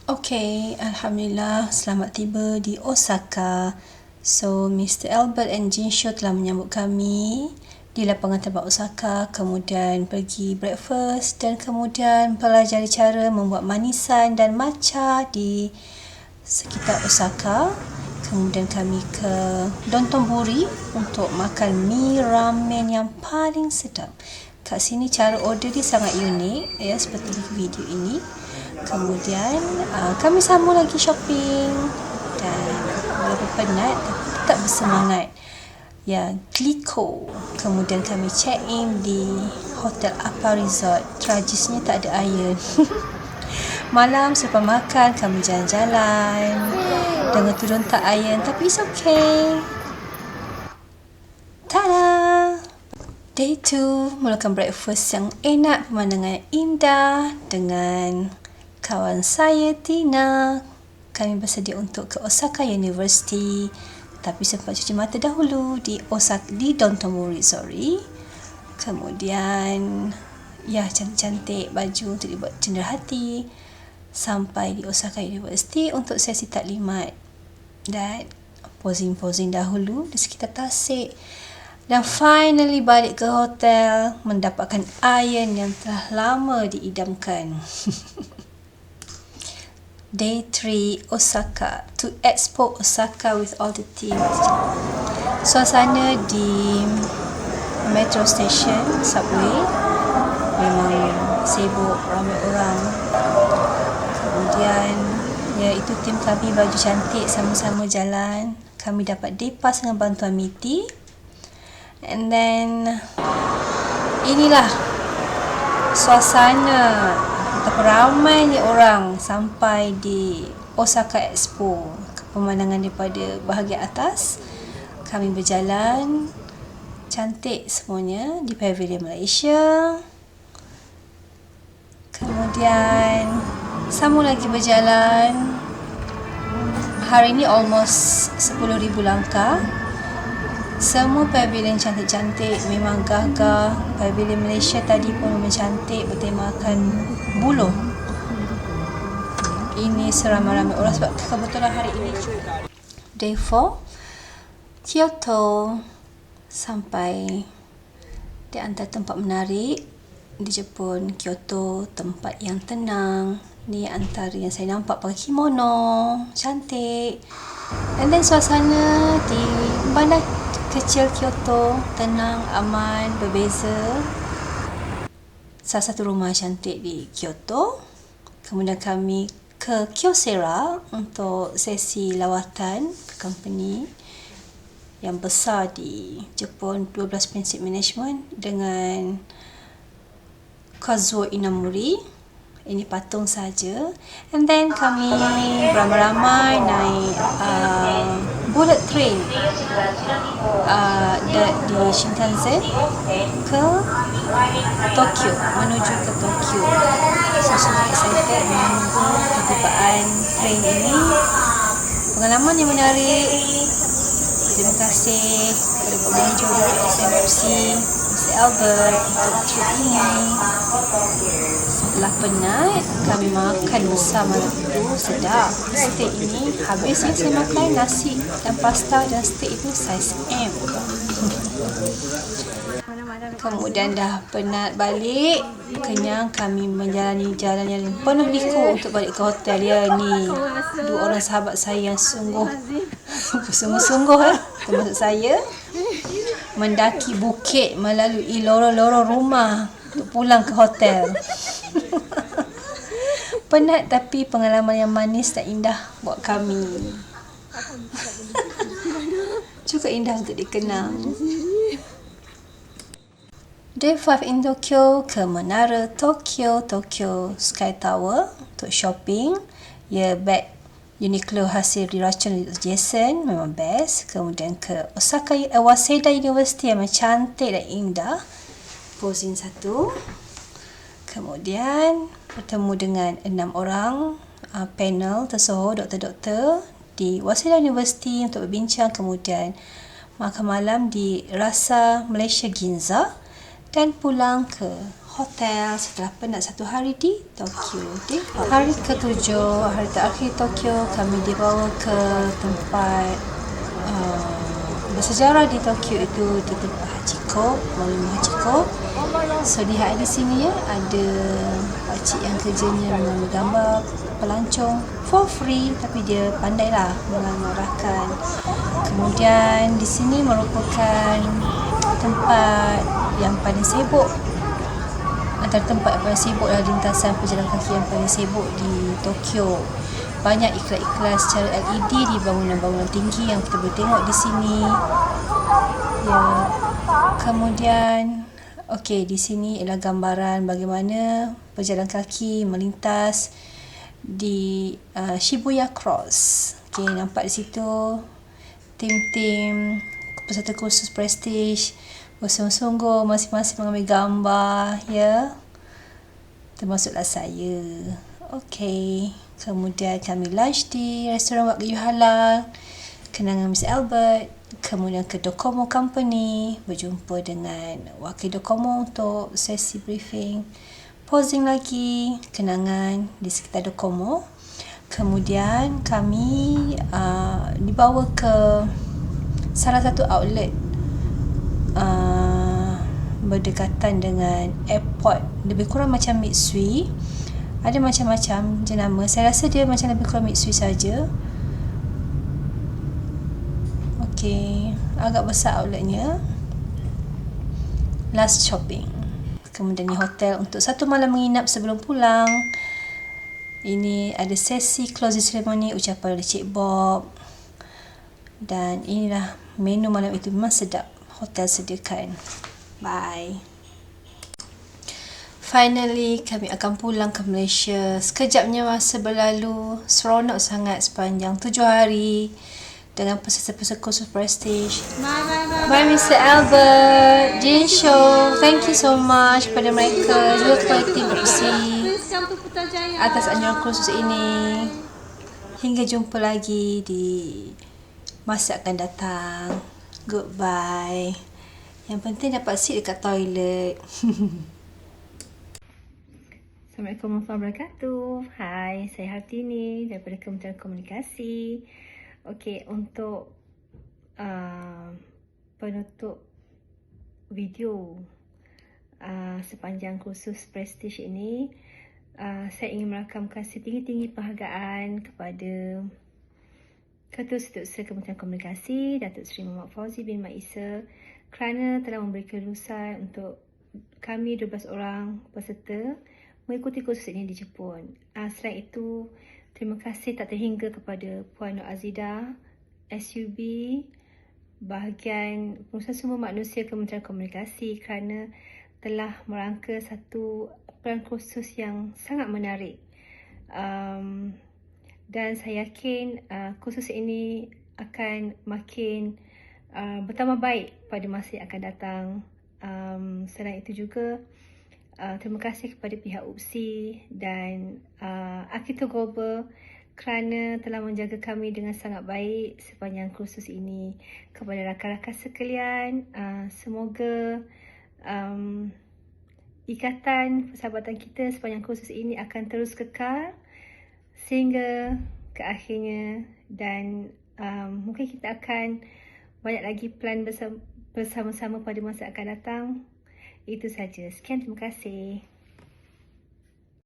Okay, Alhamdulillah selamat tiba di Osaka. So, Mr. Albert and Jinsho telah menyambut kami di lapangan terbang Osaka, kemudian pergi breakfast dan kemudian pelajari cara membuat manisan dan matcha di sekitar Osaka. Kemudian kami ke Dotonbori untuk makan mie ramen yang paling sedap. Kat sini cara order dia sangat unik, ya, seperti video ini. Kemudian kami sambung lagi shopping dan walaupun penat tapi tetap bersemangat. Ya, Glico. Kemudian kami check in di Hotel Apa Resort. Tragisnya tak ada air. Malam selepas makan kami jalan-jalan dengan turun tak iron, tapi it's okay. Tada! Day 2 mulakan breakfast yang enak, pemandangan indah dengan kawan saya Tina. Kami bersedia untuk ke Osaka University, tapi sempat cuci mata dahulu di Dotonbori, Kemudian ya, cantik-cantik baju untuk dibuat cendera hati. Sampai di Osaka University untuk sesi taklimat dan posing-posing dahulu di sekitar tasik. Dan finally balik ke hotel mendapatkan iron yang telah lama diidamkan. Day 3 Osaka, to expo Osaka with all the team. Suasana di metro station, subway memang sibuk, ramai orang. Kemudian ya, itu tim kami baju cantik, sama-sama jalan. Kami dapat day pass dengan bantuan MITI. And then inilah suasana, betapa ramainya orang sampai di Osaka Expo. Pemandangan daripada bahagian atas, kami berjalan, cantik semuanya di Pavilion Malaysia. Kemudian sambung lagi berjalan. Hari ini almost 10,000 langkah. Semua pavilion cantik-cantik, memang gagah. Pavilion Malaysia tadi pun memang cantik, bertemakan buluh. Ini seramai-ramai orang sebab kebetulan hari ini Day 4 Kyoto. Sampai di antara tempat menarik di Jepun, Kyoto, tempat yang tenang. Ni antara yang saya nampak pakai kimono, cantik. And then suasana di bandar kecil Kyoto, tenang, aman, berbeza. Salah satu rumah cantik di Kyoto. Kemudian kami ke Kyocera untuk sesi lawatan ke company yang besar di Jepun, 12 Prinsip Management dengan Kazuo Inamori. Ini patung saja. And then kami beramai-ramai naik bullet train di Shinkansen ke Tokyo, menuju ke Tokyo. So, sangat excited menunggu ketibaan train ini. Pengalaman yang menarik. Terima kasih kepada Pak Manager dari SMFC, Mr. Albert untuk trip ini. Setelah penat, kami makan bersama malam itu. Sedap. Steak ini habisnya saya makan nasi dan pasta, dan steak itu saiz M. Kemudian dah penat balik, kenyang, kami menjalani jalan yang penuh liku untuk balik ke hotel. Ya, ni dua orang sahabat saya yang sungguh-sungguh termasuk saya mendaki bukit melalui lorong-lorong rumah untuk pulang ke hotel. Penat tapi pengalaman yang manis dan indah buat kami. Juga indah untuk dikenang. Day 5 in Tokyo, ke Menara Tokyo Sky Tower untuk shopping. Ya, bag Uniqlo hasil diracun Jason, memang best. Kemudian ke Osaka Waseda University yang cantik dan indah. Posing satu. Kemudian bertemu dengan 6 orang panel tersohor doktor-doktor di Waseda University untuk berbincang. Kemudian makan malam di Rasa Malaysia Ginza dan pulang ke hotel setelah penat satu hari di Tokyo. Hari ke-7, hari terakhir Tokyo, kami dibawa ke tempat bersejarah di Tokyo, itu di tempat Hachiko, Monumen Hachiko. So lihat di sini ya, ada pakcik yang kerjanya mengambil gambar pelancong for free, tapi dia pandailah mengarahkan. Kemudian di sini merupakan tempat yang paling sibuk, antara tempat yang paling sibuk adalah lintasan pejalan kaki yang paling sibuk di Tokyo. Banyak iklan-iklan secara LED di bangunan-bangunan tinggi yang kita boleh tengok di sini. Ya. Kemudian, okey, di sini ialah gambaran bagaimana pejalan kaki melintas di Shibuya Cross. Okey, nampak di situ tim-tim peserta kursus Prestige bersungguh-sungguh masing-masing mengambil gambar, ya. Termasuklah saya. Okey. Kemudian kami lunch di restoran Wagyu Halal, kenangan Mr. Albert. Kemudian ke Docomo Company, berjumpa dengan wakil Docomo untuk sesi briefing. Posing lagi, kenangan di sekitar Docomo. Kemudian kami dibawa ke salah satu outlet berdekatan dengan airport, lebih kurang macam Mitsui. Ada macam-macam jenama. Saya rasa dia macam lebih kurang Mitsui saja. Okey, agak besar outletnya. Last shopping. Kemudian ni hotel untuk satu malam menginap sebelum pulang. Ini ada sesi closing ceremony, ucapan oleh Cik Bob. Dan inilah menu malam itu, memang sedap hotel sediakan. Bye. Finally, kami akan pulang ke Malaysia. Sekejapnya masa berlalu, seronok sangat sepanjang 7 hari dengan peserta-peserta kursus Prestige. Bye Mr. Albert, Jin Show, thank you so much kepada mereka, juga kepada tim UPSI atas anjuran kursus ini. Hingga jumpa lagi di masa akan datang. Goodbye. Yang penting dapat seat dekat toilet. Assalamualaikum warahmatullahi wabarakatuh. Hai, saya Hartini daripada Kementerian Komunikasi. Okey, untuk penutup video sepanjang kursus Prestige ini, saya ingin merakamkan setinggi-tinggi penghargaan kepada Ketua Setiausaha Kementerian Komunikasi, Datuk Seri Muhammad Fauzi bin Mat Isa, kerana telah memberi kelulusan untuk kami 12 orang peserta mengikuti kursus ini di Jepun. Selain itu, terima kasih tak terhingga kepada Puan Nur Azida, SUB, bahagian Pengurusan Sumber Manusia Kementerian Komunikasi kerana telah merangka satu peran kursus yang sangat menarik. Dan saya yakin kursus ini akan makin bertambah baik pada masa yang akan datang. Selain itu juga, terima kasih kepada pihak UPSI dan Akito Global kerana telah menjaga kami dengan sangat baik sepanjang kursus ini. Kepada rakan-rakan sekalian, semoga ikatan persahabatan kita sepanjang kursus ini akan terus kekal sehingga ke akhirnya, dan mungkin kita akan banyak lagi plan bersama-sama pada masa akan datang. Itu saja. Sekian, terima kasih.